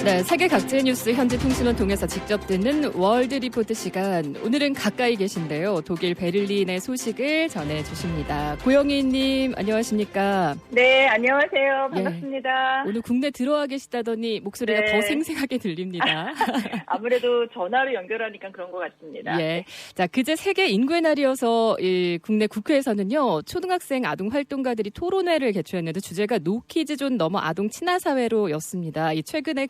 네, 세계 각지의 뉴스 현지 통신원 통해서 직접 듣는 월드 리포트 시간. 오늘은 가까이 계신데요. 독일 베를린의 소식을 전해주십니다. 고영희님, 안녕하십니까? 네, 안녕하세요. 반갑습니다. 예, 오늘 국내 들어와 계시다더니 목소리가 더 생생하게 들립니다. 아무래도 전화로 연결하니까 그런 것 같습니다. 예. 자, 그제 세계 인구의 날이어서 이 국내 국회에서는요, 초등학생 아동 활동가들이 토론회를 개최했는데 주제가 노키즈 존 넘어 아동 친화 사회로였습니다. 이 최근에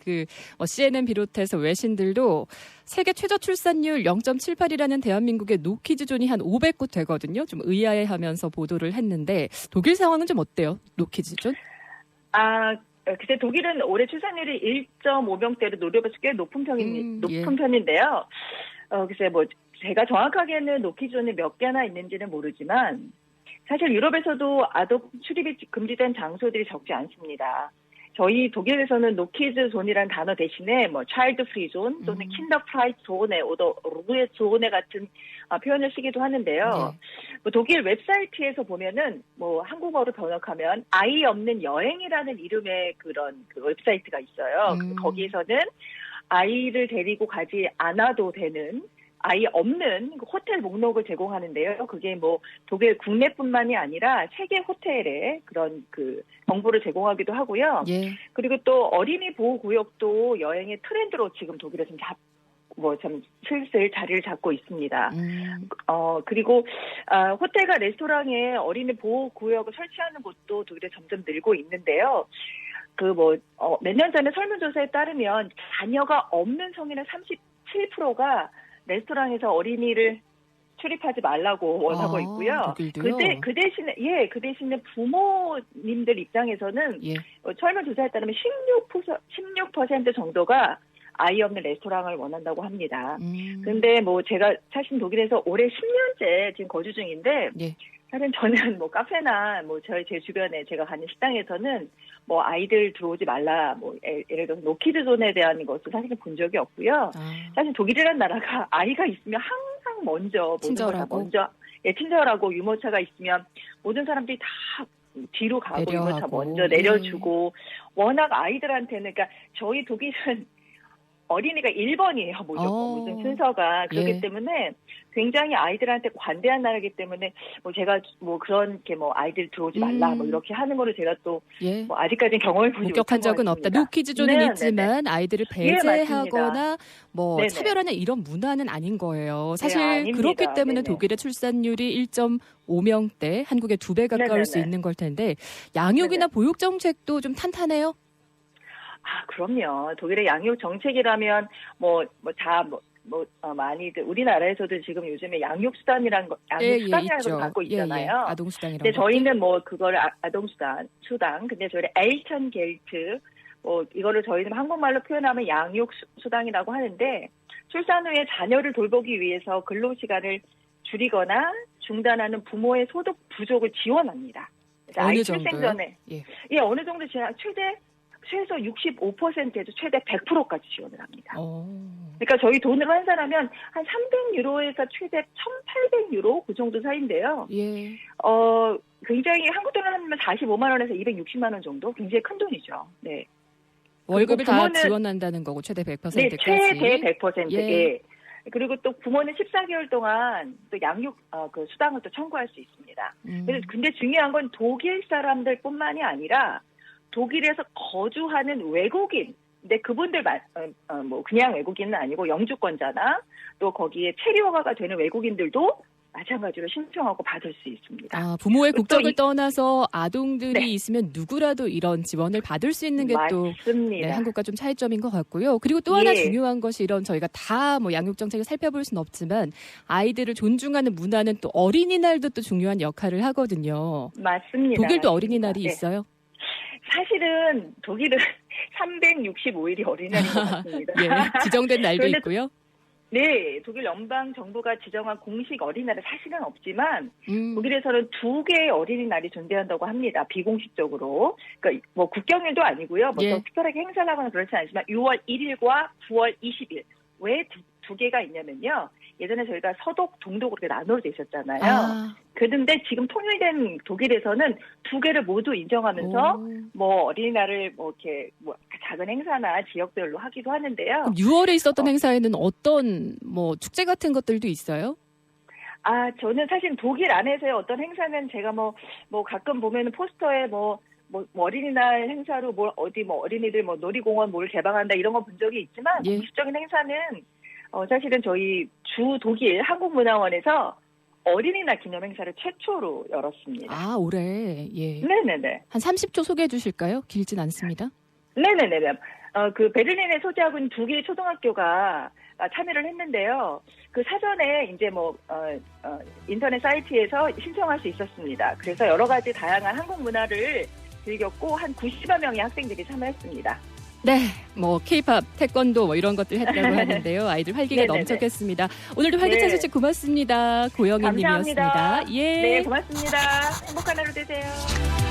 CNN 비롯해서 외신들도 세계 최저 출산율 0.78이라는 대한민국의 노키즈 존이 한 500곳 되거든요. 좀 의아해하면서 보도를 했는데 독일 상황은 좀 어때요? 노키즈 존? 글쎄 독일은 올해 출산율이 1.5명대로 노려봐서 꽤 높은 편인데요. 글쎄 제가 정확하게는 노키즈 존이 몇 개나 있는지는 모르지만 사실 유럽에서도 아동 출입이 금지된 장소들이 적지 않습니다. 저희 독일에서는 노키즈 존이라는 단어 대신에 차일드 프리 존 또는 킨더 프라이 존에 루에 존에 같은 표현을 쓰기도 하는데요. 독일 웹사이트에서 보면은 한국어로 번역하면 아이 없는 여행이라는 이름의 그런 웹사이트가 있어요. 거기에서는 아이를 데리고 가지 않아도 되는 아이 없는 호텔 목록을 제공하는데요. 그게 독일 국내뿐만이 아니라 세계 호텔에 그런 정보를 제공하기도 하고요. 예. 그리고 또 어린이 보호구역도 여행의 트렌드로 지금 독일에서는 참 슬슬 자리를 잡고 있습니다. 그리고 호텔과 레스토랑에 어린이 보호구역을 설치하는 곳도 독일에 점점 늘고 있는데요. 몇 년 전에 설문조사에 따르면 자녀가 없는 성인의 37%가 레스토랑에서 어린이를 출입하지 말라고 원하고 있고요. 그 대신에 부모님들 입장에서는 설문조사에 따르면 16% 정도가 아이 없는 레스토랑을 원한다고 합니다. 그런데 제가 사실 독일에서 올해 10년째 지금 거주 중인데 사실 저는 카페나 제 주변에 제가 가는 식당에서는 아이들 들어오지 말라, 예를 들어서 노키즈 존에 대한 것을 사실은 본 적이 없고요. 사실 독일이라는 나라가 아이가 있으면 항상 먼저 친절하고 친절하고 유모차가 있으면 모든 사람들이 다 뒤로 가고 유모차 먼저 내려주고 워낙 아이들한테는 그러니까 저희 독일은 어린이가 1번이에요. 무슨 순서가. 그렇기 때문에 굉장히 아이들한테 관대한 나라이기 때문에 제가 그렇게 아이들 들어오지 말라 이렇게 하는 거를 제가 또 아직까지는 경험을 보지 목격한 적은 없다. 노키즈 존은 있지만 아이들을 배제하거나 차별하는 이런 문화는 아닌 거예요. 사실 그렇기 때문에 독일의 출산율이 1.5명대, 한국의 2배 가까울 수 있는 걸 텐데 양육이나 보육 정책도 정책도 그럼요. 독일의 양육 정책이라면 많이들 우리나라에서도 지금 요즘에 양육수단이라는 걸 갖고 있잖아요. 아동수당이라고. 근데 저희는 그걸 수당. 근데 저희는 엘턴 겔트 이거를 저희는 한국말로 표현하면 양육수당이라고 하는데 출산 후에 자녀를 돌보기 위해서 근로시간을 줄이거나 중단하는 부모의 소득 부족을 지원합니다. 어느 정도요? 출생 전에 어느 정도 최소 65%에서 최대 100%까지 지원을 합니다. 그러니까 저희 돈으로 환산하면 한 300유로에서 최대 1,800유로 그 정도 사이인데요. 굉장히 한국 돈으로 하면 45만 원에서 260만 원 정도 굉장히 큰 돈이죠. 네. 월급을 다 지원한다는 거고 최대 100%까지. 네, 최대 100%. 그리고 또 부모는 14개월 동안 또 양육 수당을 또 청구할 수 있습니다. 근데 중요한 건 독일 사람들뿐만이 아니라 독일에서 거주하는 외국인, 근데 그분들 그냥 외국인은 아니고 영주권자나 또 거기에 체류허가가 되는 외국인들도 마찬가지로 신청하고 받을 수 있습니다. 부모의 국적을 떠나서 아동들이 있으면 누구라도 이런 지원을 받을 수 있는 게 또 한국과 좀 차이점인 것 같고요. 그리고 또 하나 중요한 것이 저희가 다 양육 정책을 살펴볼 수는 없지만 아이들을 존중하는 문화는 또 어린이날도 또 중요한 역할을 하거든요. 맞습니다. 독일도 어린이날이 있어요? 사실은 독일은 365일이 어린이날인 것 같습니다. 지정된 날도 있고요. 네, 독일 연방 정부가 지정한 공식 어린이날은 사실은 없지만 독일에서는 2개의 어린이날이 존재한다고 합니다. 비공식적으로. 그러니까 국경일도 아니고요. 더 특별하게 행사를 하거나 그렇지 않지만 6월 1일과 9월 20일. 왜 두 개가 있냐면요. 예전에 저희가 서독, 동독 그렇게 나눠져 있었잖아요. 아. 그런데 지금 통일된 독일에서는 두 개를 모두 인정하면서 오. 뭐 어린이날을 뭐 이렇게 뭐 작은 행사나 지역별로 하기도 하는데요. 그럼 6월에 있었던 행사에는 어떤 뭐 축제 같은 것들도 있어요? 저는 사실 독일 안에서의 어떤 행사는 제가 뭐 가끔 보면은 포스터에 뭐 어린이날 행사로 뭐 어디 뭐 어린이들 뭐 놀이공원 뭘 개방한다 이런 거 본 적이 있지만 예. 공식적인 행사는 사실은 저희 주 독일 한국문화원에서 어린이날 기념 행사를 최초로 열었습니다. 아, 올해. 예. 네네네. 한 30초 소개해 주실까요? 길진 않습니다. 네네네. 그 베를린에 소재하고 있는 두 개의 초등학교가 참여를 했는데요. 그 사전에 이제 인터넷 사이트에서 신청할 수 있었습니다. 그래서 여러 가지 다양한 한국 문화를 즐겼고 한 90여 명의 학생들이 참여했습니다. 네, 뭐 K-팝, 태권도 뭐 이런 것들 했다고 하는데요. 아이들 활기가 네네네. 넘쳤겠습니다. 오늘도 활기찬 네. 소식 고맙습니다. 고영희님이었습니다. 감사합니다. 예. 네, 고맙습니다. 행복한 하루 되세요.